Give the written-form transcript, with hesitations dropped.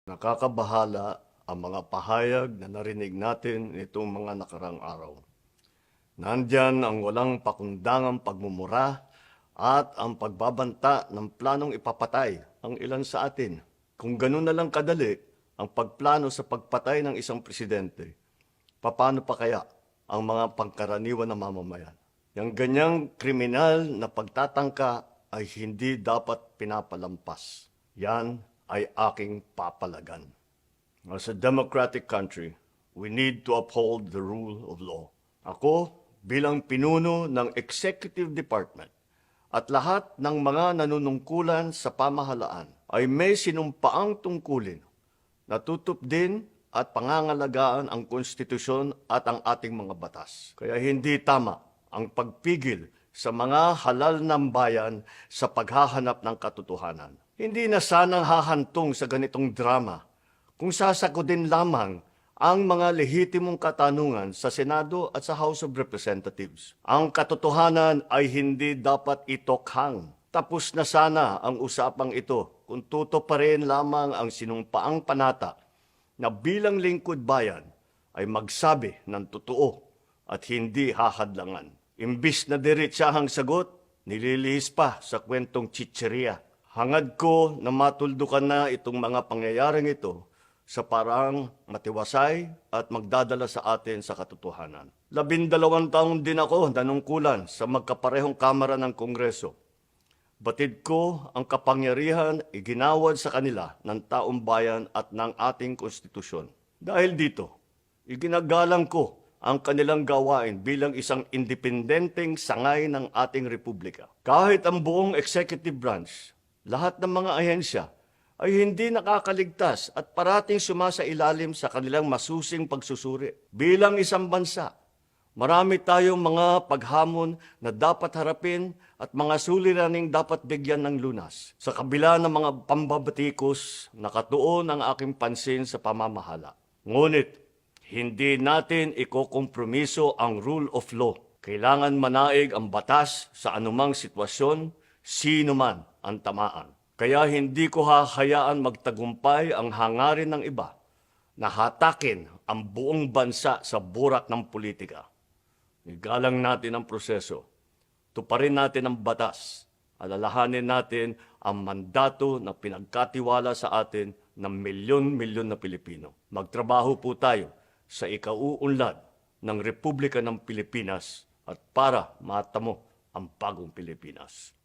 Nakakabahala ang mga pahayag na narinig natin nitong mga nakarang araw. Nandyan ang walang pakundangang pagmumura at ang pagbabanta ng planong ipapatay ang ilan sa atin. Kung ganun na lang kadali ang pagplano sa pagpatay ng isang presidente, paano pa kaya ang mga pangkaraniwan na mamamayan? Yung ganyang kriminal na pagtatangka ay hindi dapat pinapalampas. Yan ay aking papalagan. As a democratic country, we need to uphold the rule of law. Ako, bilang pinuno ng Executive Department at lahat ng mga nanunungkulan sa pamahalaan ay may sinumpaang tungkulin na tutupdin at pangangalagaan ang konstitusyon at ang ating mga batas. Kaya hindi tama ang pagpigil sa mga halal ng bayan sa paghahanap ng katotohanan. Hindi na sanang hahantong sa ganitong drama kung sasagutin lamang ang mga lehitimong katanungan sa Senado at sa House of Representatives. Ang katotohanan ay hindi dapat itokhang. Tapos na sana ang usapang ito kung tutuparin lamang ang sinumpaang panata na bilang lingkod bayan ay magsabi ng totoo at hindi hahadlangan. Imbis na diretsahang sagot, nililihis pa sa kwentong chicheria. Hangad ko na matuldukan na itong mga pangyayaring ito sa parang matiwasay at magdadala sa atin sa katotohanan. 12 taon din ako nanungkulan sa magkaparehong kamara ng Kongreso. Batid ko ang kapangyarihan iginawad sa kanila ng taong bayan at ng ating konstitusyon. Dahil dito, iginagalang ko ang kanilang gawain bilang isang independenteng sangay ng ating republika. Kahit ang buong executive branch, lahat ng mga ahensya ay hindi nakakaligtas at parating sumasailalim sa kanilang masusing pagsusuri. Bilang isang bansa, marami tayong mga paghamon na dapat harapin at mga suliraning dapat bigyan ng lunas. Sa kabila ng mga pambabatikos, nakatuon ang aking pansin sa pamamahala. Ngunit, hindi natin ikokompromiso ang rule of law. Kailangan manaig ang batas sa anumang sitwasyon, sino man ang tamaan. Kaya hindi ko hahayaan magtagumpay ang hangarin ng iba na hatakin ang buong bansa sa burak ng politika. Igalang natin ang proseso. Tuparin natin ang batas. Alalahanin natin ang mandato na pinagkatiwala sa atin ng milyon-milyon na Pilipino. Magtrabaho po tayo sa ikauunlad ng Republika ng Pilipinas at para matamo ang bagong Pilipinas.